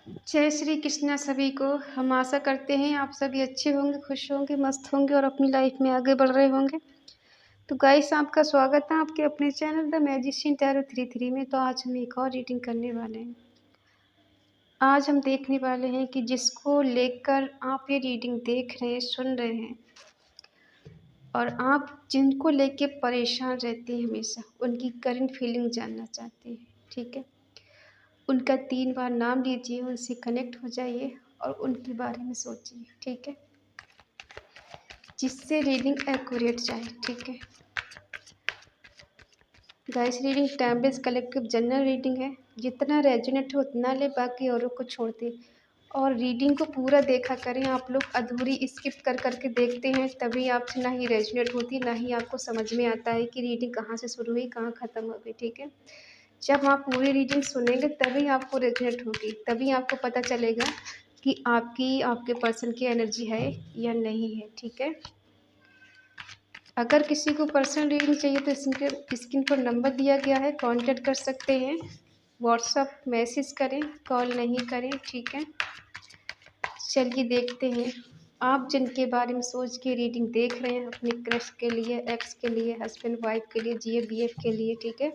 जय श्री कृष्णा सभी को। हम आशा करते हैं आप सभी अच्छे होंगे, खुश होंगे, मस्त होंगे और अपनी लाइफ में आगे बढ़ रहे होंगे। तो गाइस, आपका स्वागत है आपके अपने चैनल द मैजिशियन टैरो 33 में। तो आज हम एक और रीडिंग करने वाले हैं। आज हम देखने वाले हैं कि जिसको लेकर आप ये रीडिंग देख रहे हैं, सुन रहे हैं और आप जिनको लेके परेशान रहते हैं हमेशा, उनकी करंट फीलिंग जानना चाहते हैं। ठीक है, उनका 3 बार नाम लीजिए, उनसे कनेक्ट हो जाइए और उनके बारे में सोचिए। ठीक है, जिससे रीडिंग एक्यूरेट जाए। ठीक है guys, reading time base collective general reading है। जितना रेजोनेट हो उतना ले, बाकी औरों को छोड़ दे। और रीडिंग को पूरा देखा करें। आप लोग अधूरी स्किप कर करके देखते हैं, तभी आपसे ना ही रेजोनेट होती, ना ही आपको समझ में आता है कि रीडिंग कहाँ से शुरू हुई, कहाँ ख़त्म हो गई। ठीक है, जब आप पूरी रीडिंग सुनेंगे तभी आपको रेजोनेट होगी, तभी आपको पता चलेगा कि आपके पर्सन की एनर्जी है या नहीं है। ठीक है, अगर किसी को पर्सनल रीडिंग चाहिए तो स्क्रीन पर नंबर दिया गया है, कांटेक्ट कर सकते हैं। व्हाट्सअप मैसेज करें, कॉल नहीं करें। ठीक है, चलिए देखते हैं। आप जिनके बारे में सोच के रीडिंग देख रहे हैं, अपने क्रश के लिए, एक्स के लिए, हस्बैंड वाइफ के लिए, GF के लिए। ठीक है,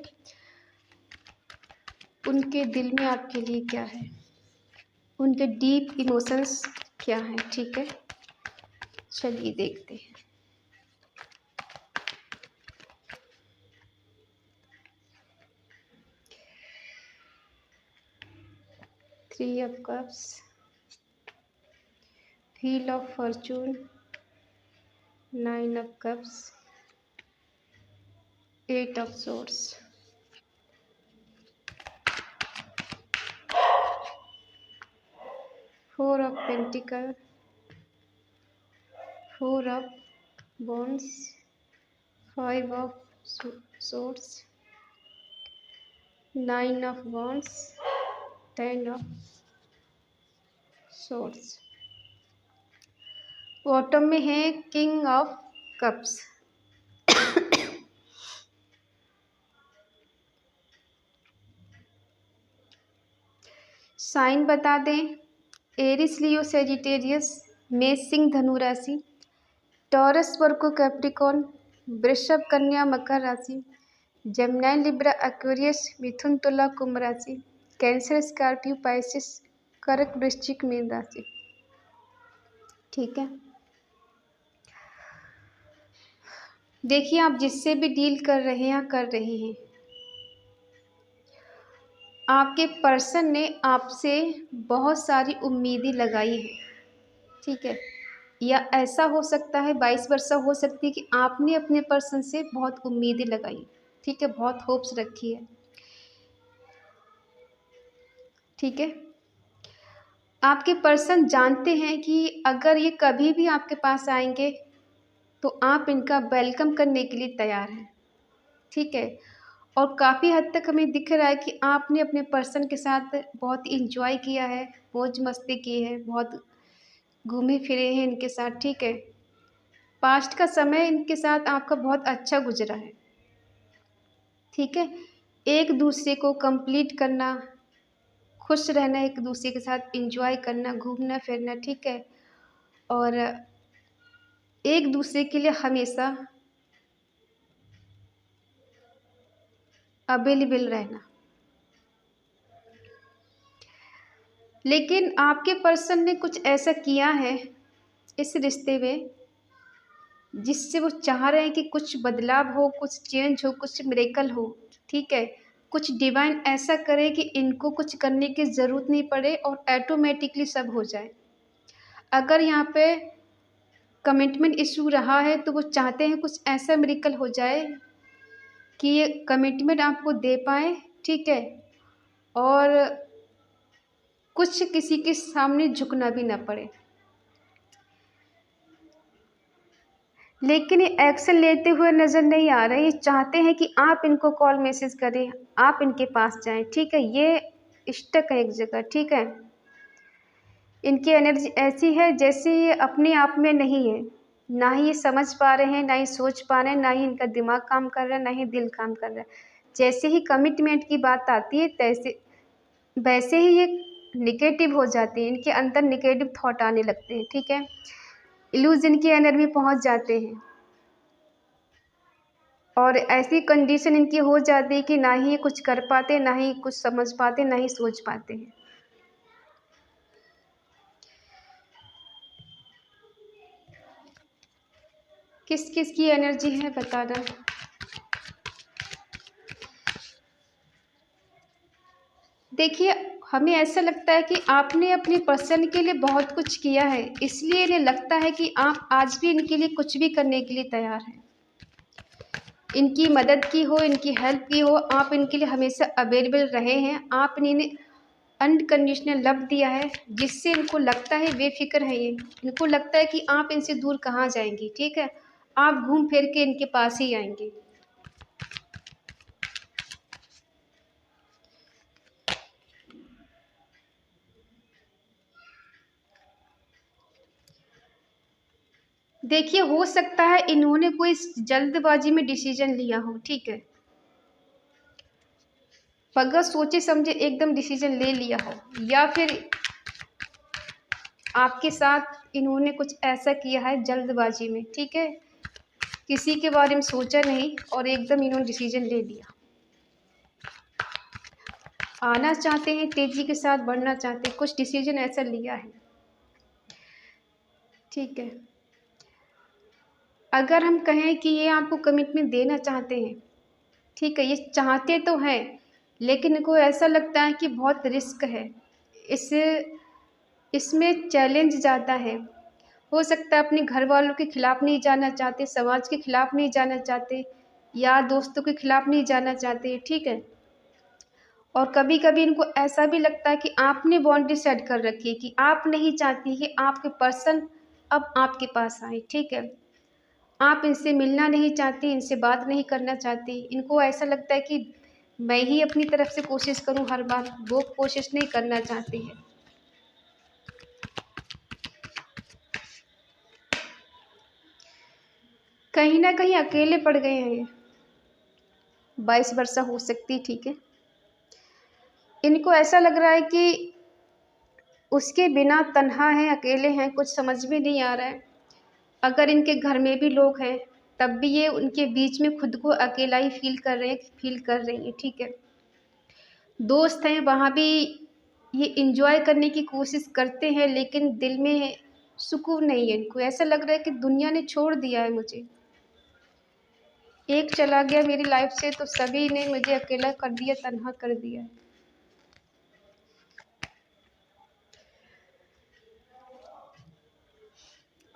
उनके दिल में आपके लिए क्या है, उनके डीप इमोशंस क्या हैं। ठीक है, चलिए देखते हैं। 3 of Cups, Wheel of Fortune, 9 of Cups, 8 of Swords, 4 of Pentacles, 4 of Wands, 5 of Swords, 9 of Wands, 10 of Swords। Bottom में है किंग ऑफ कप्स। साइन बता दें, एरिस, लियो, सेजिटेरियस, मेष, सिंह, धनु राशि, टॉरस, वर्गो, कैप्रिकॉर्न, वृषभ, कन्या, मकर राशि, जेमिनी, लिब्रा, एक्वेरियस, मिथुन, तुला, कुंभ राशि, कैंसर, स्कॉर्पियो, पाइसिस, कर्क, वृश्चिक, मीन राशि। ठीक है, देखिए आप जिससे भी डील कर रहे हैं या कर रही हैं, आपके पर्सन ने आपसे बहुत सारी उम्मीदें लगाई है। ठीक है, या ऐसा हो सकता है, 22 वर्षा हो सकती है कि आपने अपने पर्सन से बहुत उम्मीदें लगाई। ठीक है, बहुत होप्स रखी है। ठीक है, आपके पर्सन जानते हैं कि अगर ये कभी भी आपके पास आएंगे तो आप इनका वेलकम करने के लिए तैयार हैं। ठीक है, और काफ़ी हद तक हमें दिख रहा है कि आपने अपने पर्सन के साथ बहुत इंजॉय किया है, मौज मस्ती की है, बहुत घूमे फिरे हैं इनके साथ। ठीक है, पास्ट का समय इनके साथ आपका बहुत अच्छा गुजरा है। ठीक है, एक दूसरे को कंप्लीट करना, खुश रहना, एक दूसरे के साथ इंजॉय करना, घूमना फिरना। ठीक है, और एक दूसरे के लिए हमेशा अवेलेबल रहना। लेकिन आपके पर्सन ने कुछ ऐसा किया है इस रिश्ते में जिससे वो चाह रहे हैं कि कुछ बदलाव हो, कुछ चेंज हो, कुछ मिरेकल हो। ठीक है, कुछ डिवाइन ऐसा करे कि इनको कुछ करने की ज़रूरत नहीं पड़े और ऑटोमेटिकली सब हो जाए। अगर यहाँ पे कमिटमेंट इशू रहा है तो वो चाहते हैं कुछ ऐसा मिरेकल हो जाए कि ये कमिटमेंट आपको दे पाए। ठीक है, और कुछ किसी के सामने झुकना भी ना पड़े। लेकिन ये एक्शन लेते हुए नज़र नहीं आ रहे। ये चाहते हैं कि आप इनको कॉल मैसेज करें, आप इनके पास जाएं। ठीक है, ये स्टक है एक जगह। ठीक है, इनकी एनर्जी ऐसी है जैसे ये अपने आप में नहीं है, ना ही ये समझ पा रहे हैं, ना ही सोच पा रहे हैं, ना ही इनका दिमाग काम कर रहा है, ना ही दिल काम कर रहा है। जैसे ही कमिटमेंट की बात आती है तैसे वैसे ही ये निगेटिव हो जाते हैं, इनके अंदर निगेटिव थॉट आने लगते हैं, ठीक है। इल्यूजन की एनर्जी में पहुंच जाते हैं और ऐसी कंडीशन इनकी हो जाती है कि ना ही ये कुछ कर पाते, ना ही कुछ समझ पाते, ना ही सोच पाते हैं। किस किस की एनर्जी है बताना। देखिए, हमें ऐसा लगता है कि आपने अपने पर्सन के लिए बहुत कुछ किया है, इसलिए इन्हें लगता है कि आप आज भी इनके लिए कुछ भी करने के लिए तैयार हैं। इनकी मदद की हो, इनकी हेल्प की हो, आप इनके लिए हमेशा अवेलेबल रहे हैं। आपने इन्हें अनकंडीशनल लव दिया है, जिससे इनको लगता है बेफिक्र है ये। इनको लगता है कि आप इनसे दूर कहाँ जाएंगी, ठीक है। आप घूम फिर के इनके पास ही आएंगे। देखिए, हो सकता है इन्होंने कोई जल्दबाजी में डिसीजन लिया हो, ठीक है। बगैर सोचे समझे एकदम डिसीजन ले लिया हो, या फिर आपके साथ इन्होंने कुछ ऐसा किया है जल्दबाजी में, ठीक है। किसी के बारे में सोचा नहीं और एकदम इन्होंने डिसीजन ले लिया। आना चाहते हैं, तेजी के साथ बढ़ना चाहते हैं, कुछ डिसीजन ऐसा लिया है, ठीक है। अगर हम कहें कि ये आपको कमिटमेंट देना चाहते हैं, ठीक है, ये चाहते तो हैं, लेकिन इनको ऐसा लगता है कि बहुत रिस्क है, इससे इसमें चैलेंज ज़्यादा है। हो सकता है अपने घर वालों के खिलाफ नहीं जाना चाहते, समाज के खिलाफ नहीं जाना चाहते, यार दोस्तों के खिलाफ नहीं जाना चाहते, ठीक है। और कभी कभी इनको ऐसा भी लगता है कि आपने बाउंड्री सेट कर रखी है, कि आप नहीं चाहती कि आपके पर्सन अब आपके पास आए, ठीक है। आप इनसे मिलना नहीं चाहती, इनसे बात नहीं करना चाहती। इनको ऐसा लगता है कि मैं ही अपनी तरफ से कोशिश करूं हर बार, वो कोशिश नहीं करना चाहती है। कहीं ना कहीं अकेले पड़ गए हैं ये, 22 वर्षा हो सकती, ठीक है। इनको ऐसा लग रहा है कि उसके बिना तन्हा है, अकेले हैं, कुछ समझ में नहीं आ रहा है। अगर इनके घर में भी लोग हैं, तब भी ये उनके बीच में खुद को अकेला ही फील कर रही हैं, ठीक है। दोस्त हैं, वहाँ भी ये इंजॉय करने की कोशिश करते हैं, लेकिन दिल में सुकून नहीं है। इनको ऐसा लग रहा है कि दुनिया ने छोड़ दिया है मुझे। एक चला गया मेरी लाइफ से तो सभी ने मुझे अकेला कर दिया, तन्हा कर दिया।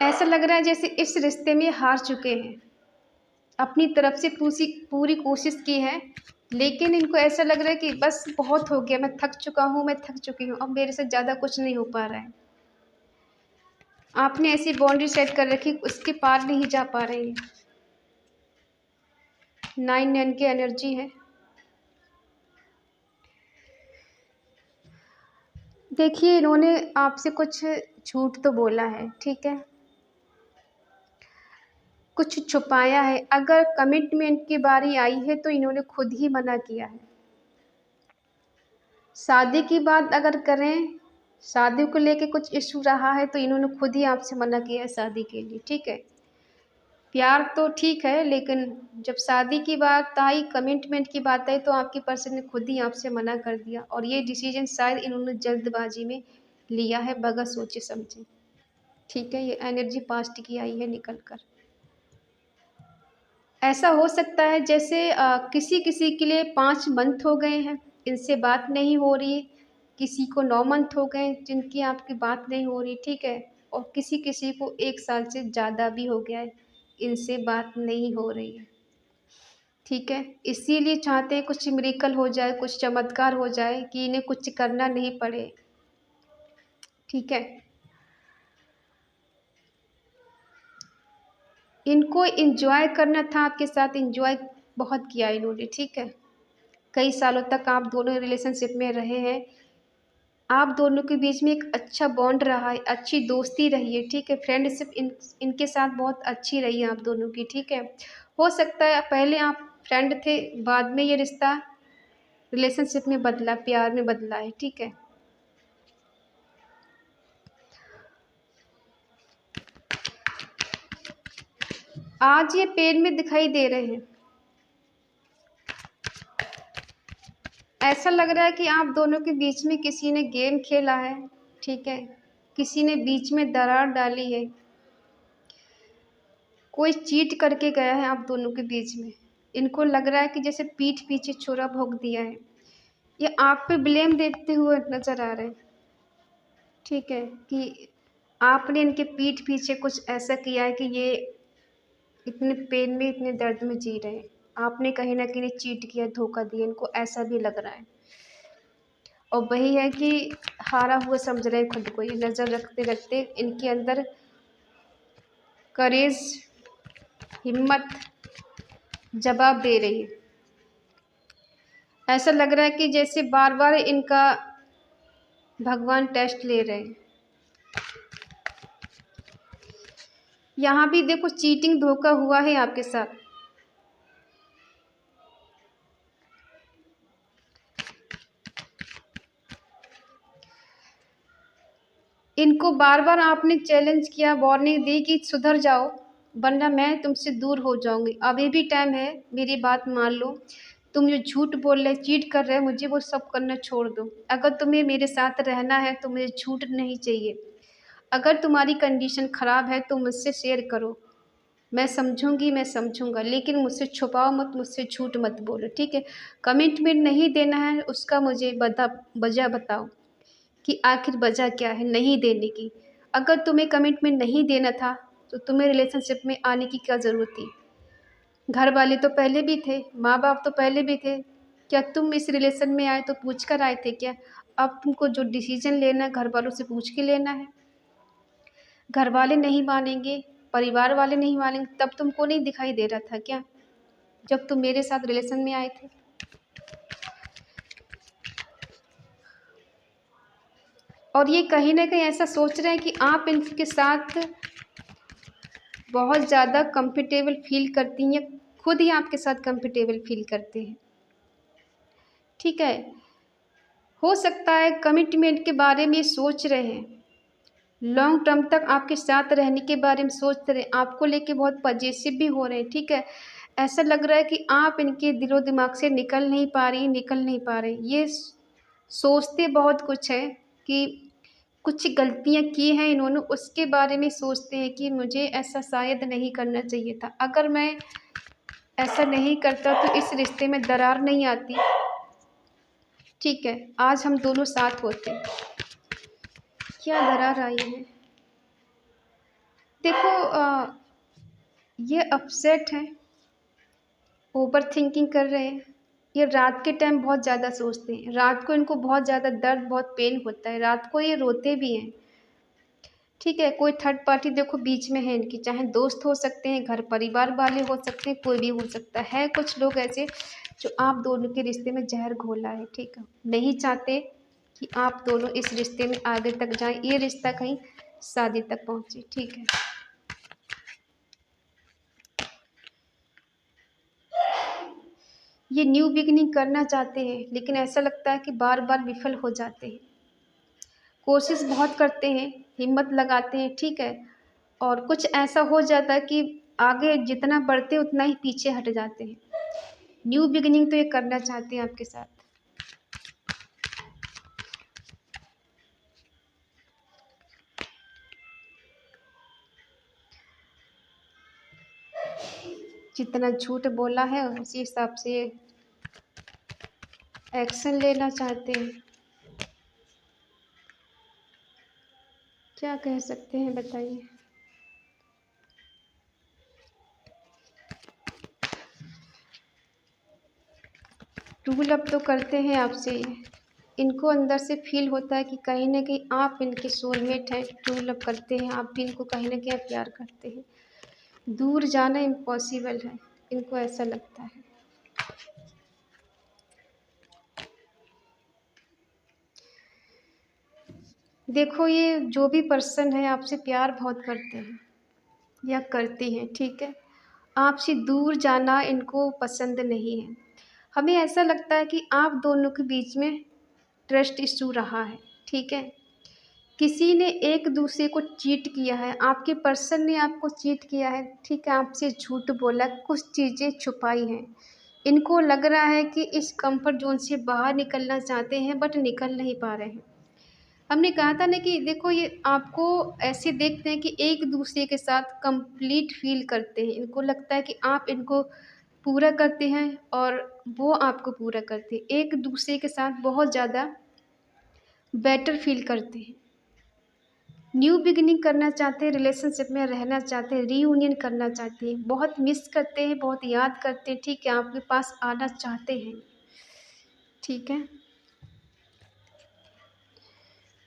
ऐसा लग रहा है जैसे इस रिश्ते में हार चुके हैं, अपनी तरफ से पूरी पूरी कोशिश की है, लेकिन इनको ऐसा लग रहा है कि बस बहुत हो गया, मैं थक चुका हूँ, मैं थक चुकी हूँ, अब मेरे से ज़्यादा कुछ नहीं हो पा रहा है। आपने ऐसी बाउंड्री सेट कर रखी, उसके पार नहीं जा पा रहे हैं। 9 की एनर्जी है। देखिए, इन्होंने आपसे कुछ झूठ तो बोला है, ठीक है, कुछ छुपाया है। अगर कमिटमेंट की बारी आई है तो इन्होंने खुद ही मना किया है। शादी की बात अगर करें, शादी को लेके कुछ इशू रहा है तो इन्होंने खुद ही आपसे मना किया है शादी के लिए, ठीक है। प्यार तो ठीक है, लेकिन जब शादी की बात आई, कमिटमेंट की बात आई, तो आपकी पर्सन ने खुद ही आपसे मना कर दिया, और ये डिसीजन शायद इन्होंने जल्दबाजी में लिया है, बगैर सोचे समझे, ठीक है। ये एनर्जी पास्ट की आई है निकल कर। ऐसा हो सकता है जैसे किसी किसी के लिए 5 मंथ हो गए हैं, इनसे बात नहीं हो रही, किसी को 9 मंथ हो गए जिनकी आपकी बात नहीं हो रही, ठीक है। और किसी किसी को 1 साल से ज़्यादा भी हो गया है, इनसे बात नहीं हो रही है, ठीक है। इसीलिए चाहते हैं कुछ मिरेकल हो जाए, कुछ चमत्कार हो जाए कि इन्हें कुछ करना नहीं पड़े, ठीक है। इनको एंजॉय करना था आपके साथ, एंजॉय बहुत किया इन्होंने, ठीक है। कई सालों तक आप दोनों रिलेशनशिप में रहे हैं, आप दोनों के बीच में एक अच्छा बॉन्ड रहा है, अच्छी दोस्ती रही है, ठीक है। फ्रेंडशिप इनके साथ बहुत अच्छी रही है आप दोनों की, ठीक है। हो सकता है पहले आप फ्रेंड थे, बाद में ये रिश्ता रिलेशनशिप में बदला, प्यार में बदला है, ठीक है। आज ये पेन में दिखाई दे रहे हैं। ऐसा लग रहा है कि आप दोनों के बीच में किसी ने गेम खेला है, ठीक है, किसी ने बीच में दरार डाली है, कोई चीट करके गया है आप दोनों के बीच में। इनको लग रहा है कि जैसे पीठ पीछे छुरा भोंक दिया है। ये आप पे ब्लेम देते हुए नज़र आ रहे हैं, ठीक है, कि आपने इनके पीठ पीछे कुछ ऐसा किया है कि ये इतने पेन में, इतने दर्द में जी रहे हैं। आपने कहीं ना कहीं चीट किया, धोखा दिया, इनको ऐसा भी लग रहा है। और वही है कि हारा हुआ समझ रहे हैं खुद को। ये नज़र रखते रखते इनके अंदर करेज, हिम्मत जवाब दे रही है। ऐसा लग रहा है कि जैसे बार बार इनका भगवान टेस्ट ले रहे हैं। यहाँ भी देखो चीटिंग, धोखा हुआ है आपके साथ। इनको बार बार आपने चैलेंज किया, वार्निंग दी कि सुधर जाओ वरना मैं तुमसे दूर हो जाऊंगी। अभी भी टाइम है, मेरी बात मान लो। तुम जो झूठ बोल रहे, चीट कर रहे हो, मुझे वो सब करना छोड़ दो। अगर तुम्हें मेरे साथ रहना है तो मुझे झूठ नहीं चाहिए। अगर तुम्हारी कंडीशन ख़राब है तो मुझसे शेयर करो, मैं समझूंगी, मैं समझूंगा, लेकिन मुझसे छुपाओ मत, मुझसे झूठ मत बोलो, ठीक है। कमिटमेंट नहीं देना है उसका मुझे वजह बताओ कि आखिर वजह क्या है नहीं देने की। अगर तुम्हें कमिटमेंट नहीं देना था तो तुम्हें रिलेशनशिप में आने की क्या ज़रूरत थी। घर वाले तो पहले भी थे, माँ बाप तो पहले भी थे। क्या तुम इस रिलेशन में आए तो पूछ कर आए थे क्या? अब तुमको जो डिसीजन लेना है घर वालों से पूछ के लेना है। घर वाले नहीं मानेंगे, परिवार वाले नहीं मानेंगे, तब तुमको नहीं दिखाई दे रहा था क्या जब तुम मेरे साथ रिलेशन में आए थे? और ये कहीं ना कहीं ऐसा सोच रहे हैं कि आप इनके साथ बहुत ज़्यादा कंफर्टेबल फील करती हैं, खुद ही आपके साथ कंफर्टेबल फील करते हैं, ठीक है। हो सकता है कमिटमेंट के बारे में सोच रहे हैं, लॉन्ग टर्म तक आपके साथ रहने के बारे में सोच रहे हैं, आपको लेके बहुत पजेसिव भी हो रहे हैं, ठीक है। ऐसा लग रहा है कि आप इनके दिलो दिमाग से निकल नहीं पा रही, निकल नहीं पा रहे। ये सोचते बहुत कुछ है कि कुछ गलतियाँ की हैं इन्होंने, उसके बारे में सोचते हैं कि मुझे ऐसा शायद नहीं करना चाहिए था। अगर मैं ऐसा नहीं करता तो इस रिश्ते में दरार नहीं आती, ठीक है, आज हम दोनों साथ होते। क्या दरार आई है? देखो ये अपसेट हैं, ओवर थिंकिंग कर रहे हैं। ये रात के टाइम बहुत ज़्यादा सोचते हैं, रात को इनको बहुत ज़्यादा दर्द, बहुत पेन होता है, रात को ये रोते भी हैं, ठीक है। कोई थर्ड पार्टी देखो बीच में है इनकी, चाहे दोस्त हो सकते हैं, घर परिवार वाले हो सकते हैं, कोई भी हो सकता है। कुछ लोग ऐसे जो आप दोनों के रिश्ते में जहर घोला है, ठीक है, नहीं चाहते कि आप दोनों इस रिश्ते में आगे तक जाएं, ये रिश्ता कहीं शादी तक पहुंचे, ठीक है। ये न्यू बिगिनिंग करना चाहते हैं लेकिन ऐसा लगता है कि बार बार विफल हो जाते हैं। कोशिश बहुत करते हैं, हिम्मत लगाते हैं, ठीक है, और कुछ ऐसा हो जाता है कि आगे जितना बढ़ते हैं उतना ही पीछे हट जाते हैं। न्यू बिगिनिंग तो ये करना चाहते हैं आपके साथ। जितना झूठ बोला है उसी हिसाब से एक्शन लेना चाहते हैं। क्या कह सकते हैं बताइए। ट्रू लव तो करते हैं आपसे ये। इनको अंदर से फील होता है कि कहीं ना कहीं आप इनके सोलमेट हैं, ट्रू लव करते हैं, आप भी इनको कहीं ना कहीं प्यार करते हैं। दूर जाना इम्पॉसिबल है, इनको ऐसा लगता है। देखो ये जो भी पर्सन है आपसे प्यार बहुत करते हैं या करती हैं, ठीक है। आपसे दूर जाना इनको पसंद नहीं है। हमें ऐसा लगता है कि आप दोनों के बीच में ट्रस्ट इशू रहा है, ठीक है, किसी ने एक दूसरे को चीट किया है, आपके पर्सन ने आपको चीट किया है, ठीक है, आपसे झूठ बोला, कुछ चीज़ें छुपाई हैं। इनको लग रहा है कि इस कंफर्ट जोन से बाहर निकलना चाहते हैं बट निकल नहीं पा रहे हैं। हमने कहा था ना कि देखो ये आपको ऐसे देखते हैं कि एक दूसरे के साथ कंप्लीट फील करते हैं। इनको लगता है कि आप इनको पूरा करते हैं और वो आपको पूरा करते हैं। एक दूसरे के साथ बहुत ज़्यादा बेटर फील करते हैं। न्यू बिगिनिंग करना चाहते हैं, रिलेशनशिप में रहना चाहते हैं, रीयूनियन करना चाहते हैं, बहुत मिस करते हैं, बहुत याद करते हैं, ठीक है, आपके पास आना चाहते हैं, ठीक है।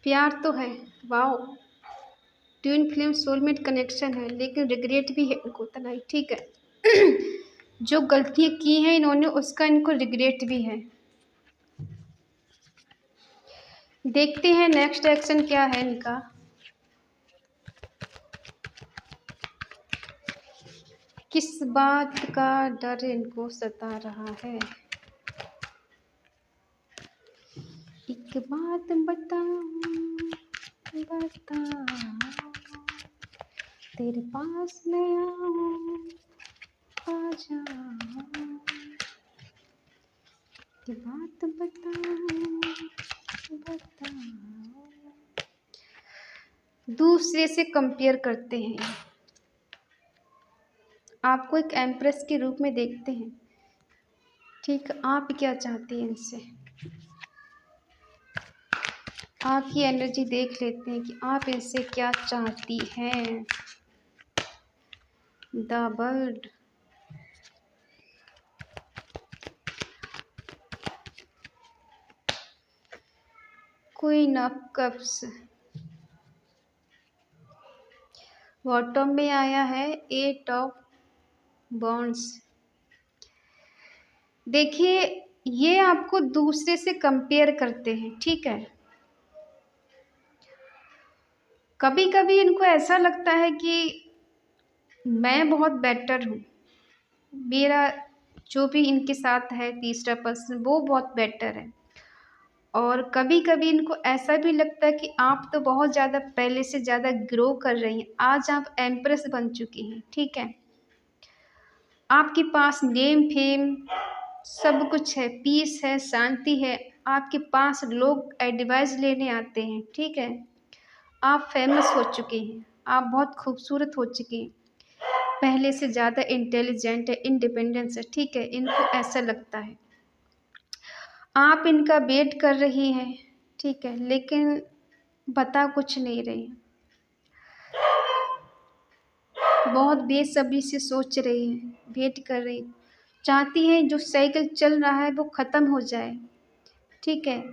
प्यार तो है, wow, twin flame soulmate connection है, लेकिन रिग्रेट भी है इनको उतना ही, ठीक है। जो गलतियाँ की हैं इन्होंने उसका इनको रिग्रेट भी है। देखते हैं नेक्स्ट एक्शन क्या है इनका। किस बात का डर इनको सता रहा है? एक बात बताऊं, तेरे पास मैं आऊं, आजा, एक बात बताऊं, दूसरे से कंपेयर करते हैं, आपको एक एम्प्रेस के रूप में देखते हैं, ठीक, आप क्या चाहती हैं इनसे, आपकी एनर्जी देख लेते हैं कि आप इनसे क्या चाहती हैं। The bird, queen of cups, bottom में आया है एट ऑफ बॉन्ड्स। देखिए ये आपको दूसरे से कंपेयर करते हैं, ठीक है। कभी कभी इनको ऐसा लगता है कि मैं बहुत बेटर हूँ, मेरा जो भी इनके साथ है तीसरा पर्सन वो बहुत बेटर है। और कभी कभी इनको ऐसा भी लगता है कि आप तो बहुत ज़्यादा पहले से ज़्यादा ग्रो कर रही हैं, आज आप एम्प्रेस बन चुकी हैं, ठीक है, आपके पास नेम फेम सब कुछ है, पीस है, शांति है, आपके पास लोग एडवाइस लेने आते हैं, ठीक है, आप फेमस हो चुके हैं, आप बहुत खूबसूरत हो चुकी हैं, पहले से ज़्यादा इंटेलिजेंट है, इंडिपेंडेंस है, ठीक है, इनको ऐसा लगता है। आप इनका वेट कर रही हैं, ठीक है, लेकिन बता कुछ नहीं रही, बहुत बेसब्री से सोच रही हैं, वेट कर रही, चाहती हैं जो साइकिल चल रहा है वो ख़त्म हो जाए, ठीक है।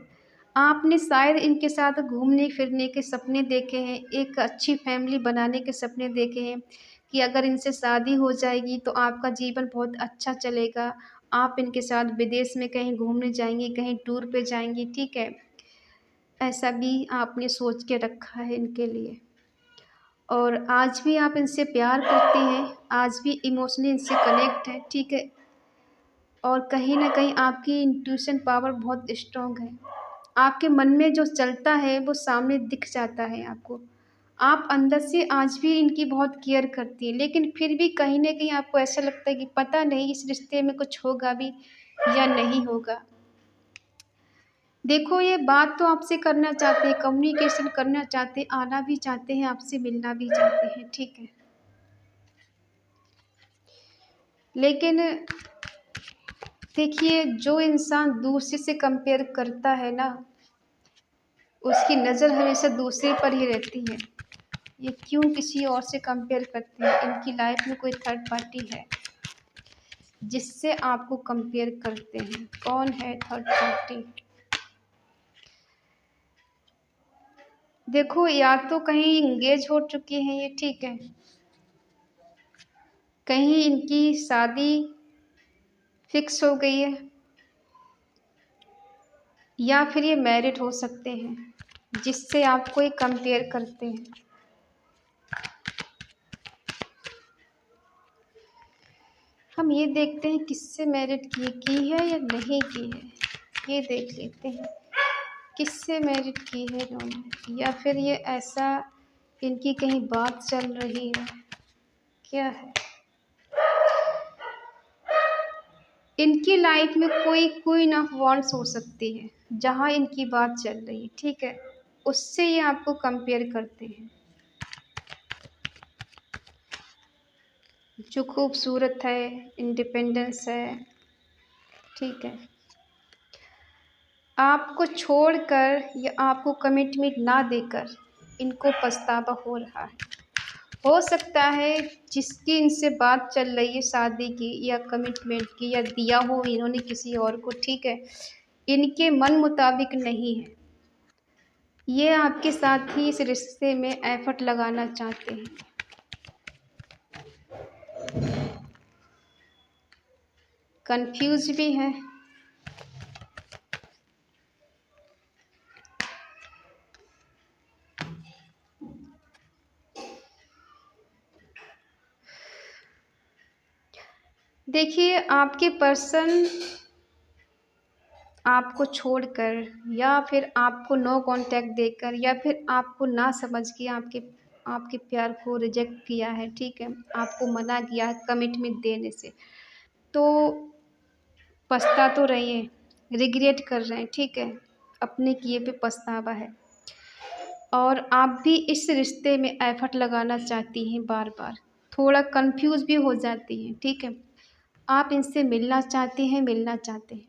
आपने शायद इनके साथ घूमने फिरने के सपने देखे हैं, एक अच्छी फैमिली बनाने के सपने देखे हैं कि अगर इनसे शादी हो जाएगी तो आपका जीवन बहुत अच्छा चलेगा, आप इनके साथ विदेश में कहीं घूमने जाएंगी, कहीं टूर पे जाएंगी, ठीक है, ऐसा भी आपने सोच के रखा है इनके लिए। और आज भी आप इनसे प्यार करते हैं, आज भी इमोशनली इनसे कनेक्ट है, ठीक है, और कहीं ना कहीं आपकी इंट्यूशन पावर बहुत स्ट्रांग है, आपके मन में जो चलता है वो सामने दिख जाता है आपको, आप अंदर से आज भी इनकी बहुत केयर करती है, लेकिन फिर भी कहीं ना कहीं आपको ऐसा लगता है कि पता नहीं इस रिश्ते में कुछ होगा भी या नहीं होगा। देखो ये बात तो आपसे करना चाहते हैं, कम्युनिकेशन करना चाहते हैं, आना भी चाहते हैं, आपसे मिलना भी चाहते हैं, ठीक है, लेकिन देखिए जो इंसान दूसरे से कंपेयर करता है ना उसकी नज़र हमेशा दूसरे पर ही रहती है। ये क्यों किसी और से कंपेयर करते हैं? इनकी लाइफ में कोई थर्ड पार्टी है जिससे आपको कंपेयर करते हैं। कौन है थर्ड पार्टी? देखो या तो कहीं इंगेज हो चुके हैं ये, ठीक है, कहीं इनकी शादी फिक्स हो गई है, या फिर ये मैरिड हो सकते हैं जिससे आपको ये कंपेयर करते हैं। हम ये देखते हैं किससे मैरिड की है या नहीं की है, ये देख लेते हैं। किससे मैरिड की है इन्होंने, या फिर ये ऐसा इनकी कहीं बात चल रही है, क्या है इनकी लाइफ में। कोई क्वीन ऑफ वॉन्ड्स हो सकती है जहाँ इनकी बात चल रही है, ठीक है, उससे ये आपको कंपेयर करते हैं। जो खूबसूरत है, इंडिपेंडेंस है, ठीक है, आपको छोड़कर या आपको कमिटमेंट ना देकर इनको पछतावा हो रहा है। हो सकता है जिसकी इनसे बात चल रही है शादी की या कमिटमेंट की, या दिया हो इन्होंने किसी और को, ठीक है, इनके मन मुताबिक नहीं है। ये आपके साथ ही इस रिश्ते में एफर्ट लगाना चाहते हैं। कंफ्यूज भी है। देखिए, आपके पर्सन आपको छोड़कर या फिर आपको नो कांटेक्ट देकर या फिर आपको ना समझ के आपके प्यार को रिजेक्ट किया है, ठीक है, आपको मना किया है कमिटमेंट देने से, तो पछता तो रहे हैं, रिग्रेट कर रहे हैं, ठीक है, अपने किए पे पछतावा है। और आप भी इस रिश्ते में एफर्ट लगाना चाहती हैं बार बार, थोड़ा कंफ्यूज भी हो जाती हैं, ठीक है, आप इनसे मिलना चाहती हैं, मिलना चाहते हैं,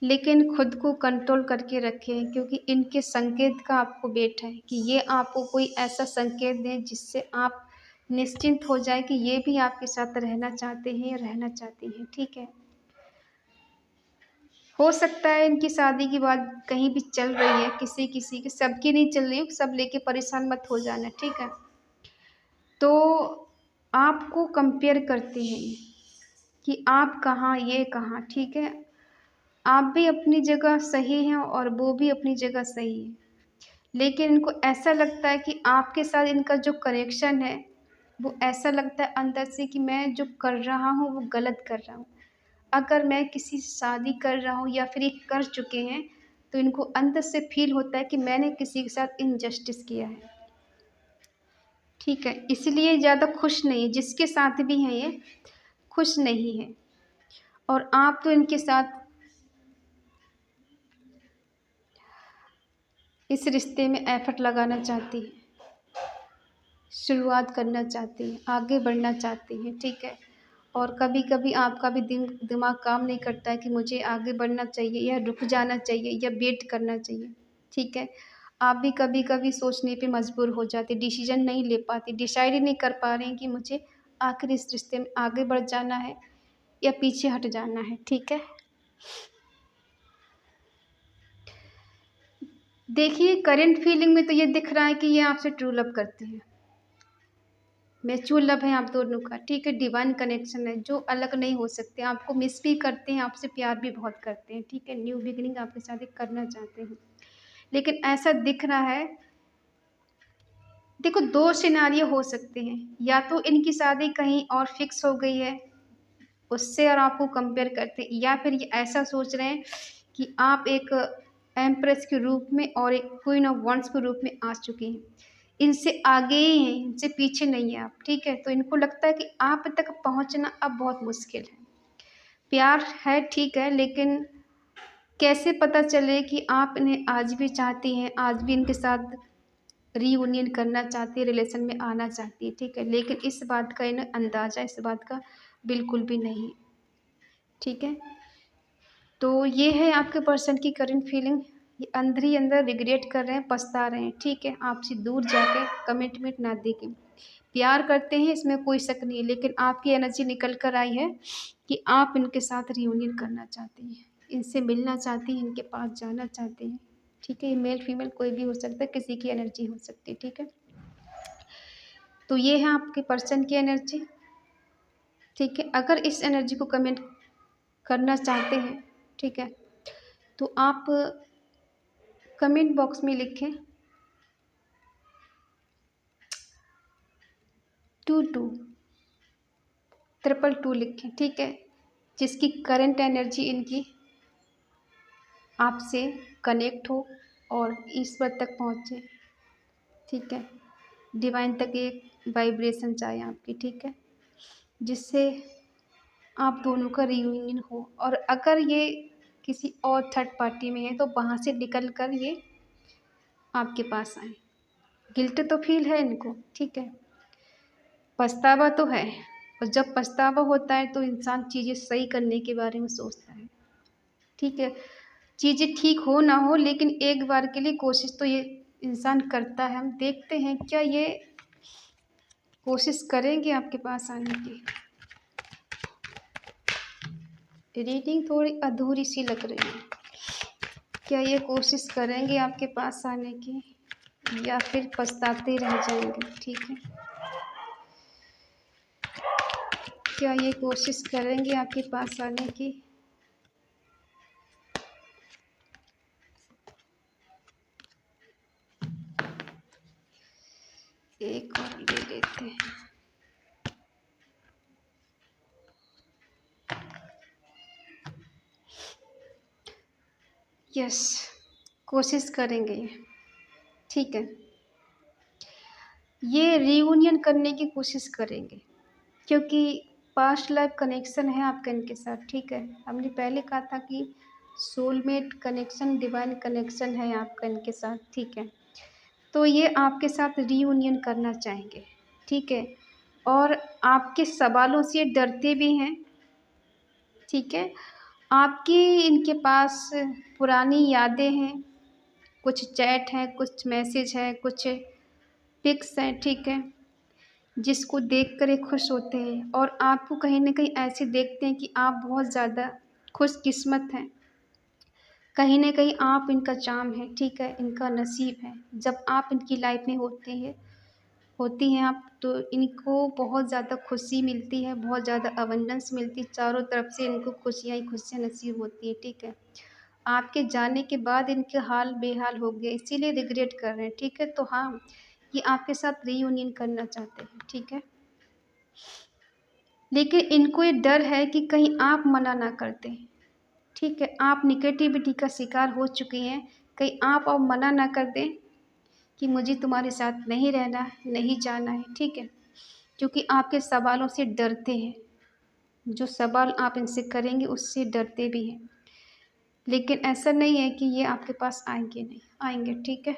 लेकिन खुद को कंट्रोल करके रखें, क्योंकि इनके संकेत का आपको वेट है कि ये आपको कोई ऐसा संकेत दें जिससे आप निश्चिंत हो जाए कि ये भी आपके साथ रहना चाहते हैं या रहना चाहती हैं, ठीक है। हो सकता है इनकी शादी की बात कहीं भी चल रही है, किसी किसी की, सबकी नहीं चल रही है, सब लेके परेशान मत हो जाना, ठीक है। तो आपको कंपेयर करते हैं ये कि आप कहाँ, ये कहाँ, ठीक है, आप भी अपनी जगह सही हैं और वो भी अपनी जगह सही है, लेकिन इनको ऐसा लगता है कि आपके साथ इनका जो कनेक्शन है वो ऐसा लगता है अंदर से कि मैं जो कर रहा हूँ वो गलत कर रहा हूँ। अगर मैं किसी से शादी कर रहा हूँ या फिर ये कर चुके हैं तो इनको अंदर से फील होता है कि मैंने किसी के साथ इनजस्टिस किया है, ठीक है, इसलिए ज़्यादा खुश नहीं है, जिसके साथ भी हैं ये खुश नहीं है। और आप तो इनके साथ इस रिश्ते में एफर्ट लगाना चाहती हैं, शुरुआत करना चाहती हैं, आगे बढ़ना चाहती हैं, ठीक है, और कभी कभी आपका भी दिमाग काम नहीं करता है कि मुझे आगे बढ़ना चाहिए या रुक जाना चाहिए या वेट करना चाहिए, ठीक है, आप भी कभी कभी सोचने पे मजबूर हो जाते, डिसीजन नहीं ले पाती, डिसाइड ही नहीं कर पा रहे हैं कि मुझे आखिर इस रिश्ते में आगे बढ़ जाना है या पीछे हट जाना है, ठीक है। देखिए, करंट फीलिंग में तो ये दिख रहा है कि ये आपसे ट्रू लव करते हैं, म्यूचुअल लव है आप दोनों का, ठीक है, डिवाइन कनेक्शन है जो अलग नहीं हो सकते, आपको मिस भी करते हैं, आपसे प्यार भी बहुत करते हैं, ठीक है, न्यू बिगिनिंग आपके साथ एक करना चाहते हैं, लेकिन ऐसा दिख रहा है। देखो, दो सिनारियो हो सकते हैं, या तो इनकी शादी कहीं और फिक्स हो गई है उससे और आपको कंपेयर करते हैं, या फिर ये ऐसा सोच रहे हैं कि आप एक एम्प्रेस के रूप में और एक क्वीन ऑफ वंड्स के रूप में आ चुके हैं, इनसे आगे ही हैं, इनसे पीछे नहीं है आप, ठीक है, तो इनको लगता है कि आप तक पहुंचना अब बहुत मुश्किल है। प्यार है, ठीक है, लेकिन कैसे पता चले कि आप इन्हें आज भी चाहती हैं, आज भी इनके साथ रीयूनियन करना चाहती है, रिलेशन में आना चाहती है, ठीक है, लेकिन इस बात का इन्हें अंदाज़ा इस बात का बिल्कुल भी नहीं, ठीक है। तो ये है आपके पर्सन की करंट फीलिंग, ये अंदर ही अंदर रिग्रेट कर रहे हैं, पछता रहे हैं, ठीक है, आपसे दूर जाके कमिटमेंट ना देके प्यार करते हैं, इसमें कोई शक नहीं है, लेकिन आपकी एनर्जी निकल कर आई है कि आप इनके साथ रियूनियन करना चाहते हैं, इनसे मिलना चाहती हैं, इनके पास जाना चाहते हैं, ठीक है, ये मेल फीमेल कोई भी हो सकता है, किसी की एनर्जी हो सकती है, ठीक है। तो ये है आपके पर्सन की एनर्जी, ठीक है, अगर इस एनर्जी को कमेंट करना चाहते हैं, ठीक है, तो आप कमेंट बॉक्स में लिखें 2222 लिखें, ठीक है, जिसकी करंट एनर्जी इनकी आपसे कनेक्ट हो और ईश्वर तक पहुँचे, ठीक है। डिवाइन तक एक वाइब्रेशन जाए आपकी, ठीक है, जिससे आप दोनों का रियूनियन हो। और अगर ये किसी और थर्ड पार्टी में है तो वहाँ से निकल कर ये आपके पास आए। गिल्ट तो फील है इनको, ठीक है, पछतावा तो है। और जब पछतावा होता है तो इंसान चीज़ें सही करने के बारे में सोचता है, ठीक है। चीज़ें ठीक हो ना हो लेकिन एक बार के लिए कोशिश तो ये इंसान करता है। हम देखते हैं क्या ये कोशिश करेंगे आपके पास आने की। रीडिंग थोड़ी अधूरी सी लग रही है। क्या ये कोशिश करेंगे आपके पास आने की या फिर पछताते रह जाएंगे, ठीक है। क्या ये कोशिश करेंगे आपके पास आने की? एक और ले लेते हैं। यस, कोशिश करेंगे ये, ठीक है। ये रियूनियन करने की कोशिश करेंगे क्योंकि पास्ट लाइफ कनेक्शन है आपका इनके साथ, ठीक है। हमने पहले कहा था कि सोलमेट कनेक्शन, डिवाइन कनेक्शन है आपका इनके साथ, ठीक है। तो ये आपके साथ रियूनियन करना चाहेंगे, ठीक है। और आपके सवालों से डरते भी हैं, ठीक है। आपकी इनके पास पुरानी यादें हैं, कुछ चैट हैं, कुछ मैसेज है, कुछ पिक्स हैं, ठीक है, जिसको देखकर ये खुश होते हैं। और आपको कहीं न कहीं ऐसे देखते हैं कि आप बहुत ज़्यादा खुशकिस्मत हैं। कहीं न कहीं आप इनका चार्म हैं, ठीक है, इनका नसीब है। जब आप इनकी लाइफ में होती हैं आप, तो इनको बहुत ज़्यादा खुशी मिलती है, बहुत ज़्यादा अबंडेंस मिलती है, चारों तरफ से इनको खुशियाँ ही खुशियाँ नसीब होती हैं, ठीक है। आपके जाने के बाद इनके हाल बेहाल हो गए, इसीलिए रिग्रेट कर रहे हैं, ठीक है। तो हाँ, ये आपके साथ रीयूनियन करना चाहते हैं, ठीक है। लेकिन इनको ये डर है कि कहीं आप मना ना कर दें, ठीक है। आप निगेटिविटी का शिकार हो चुकी हैं, कहीं आप अब मना ना कर दें कि मुझे तुम्हारे साथ नहीं रहना है, नहीं जाना है, ठीक है। क्योंकि आपके सवालों से डरते हैं, जो सवाल आप इनसे करेंगे उससे डरते भी हैं। लेकिन ऐसा नहीं है कि ये आपके पास आएंगे नहीं, आएंगे, ठीक है।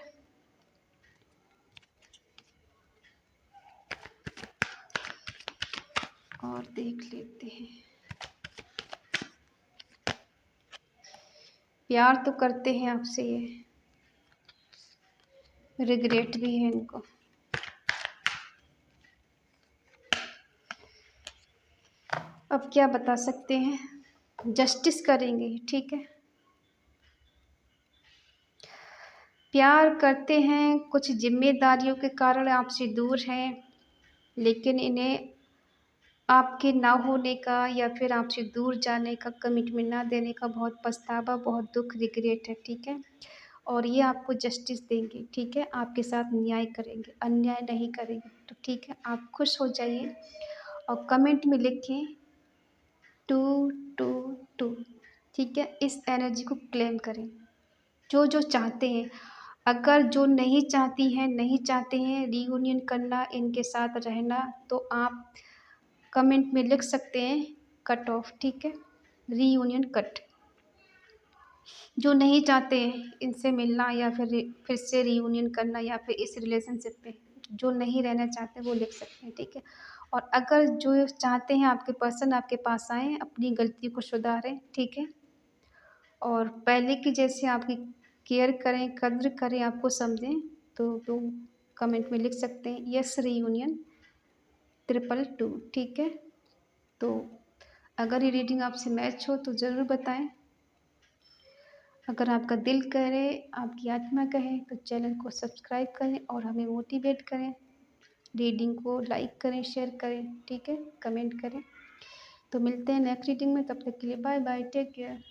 और देख लेते हैं। प्यार तो करते हैं आपसे ये, रिग्रेट भी है इनको। अब क्या बता सकते हैं, जस्टिस करेंगे, ठीक है। प्यार करते हैं, कुछ जिम्मेदारियों के कारण आपसे दूर हैं, लेकिन इन्हें आपके ना होने का या फिर आपसे दूर जाने का, कमिटमेंट ना देने का बहुत पछतावा, बहुत दुख, रिग्रेट है, ठीक है। और ये आपको जस्टिस देंगे, ठीक है, आपके साथ न्याय करेंगे, अन्याय नहीं करेंगे, तो ठीक है, आप खुश हो जाइए और कमेंट में लिखें 222, ठीक है। इस एनर्जी को क्लेम करें, जो जो चाहते हैं। अगर जो नहीं चाहती हैं, नहीं चाहते हैं रियूनियन करना, इनके साथ रहना, तो आप कमेंट में लिख सकते हैं कट ऑफ, ठीक है, रीयूनियन कट। जो नहीं चाहते हैं इनसे मिलना या फिर से रीयूनियन करना या फिर इस रिलेशनशिप पे जो नहीं रहना चाहते वो लिख सकते हैं, ठीक है। और अगर जो चाहते हैं आपके पर्सन आपके पास आए, अपनी गलती को सुधारें, ठीक है, और पहले की जैसे आपकी केयर करें, कद्र करें, आपको समझें, तो कमेंट में लिख सकते हैं यस रीयूनियन 222, ठीक है। तो अगर ये रीडिंग आपसे मैच हो तो ज़रूर बताएं। अगर आपका दिल करे, आपकी आत्मा कहे, तो चैनल को सब्सक्राइब करें और हमें मोटिवेट करें। रीडिंग को लाइक करें, शेयर करें, ठीक है, कमेंट करें। तो मिलते हैं नेक्स्ट रीडिंग में, तब तक के लिए बाय बाय, टेक केयर।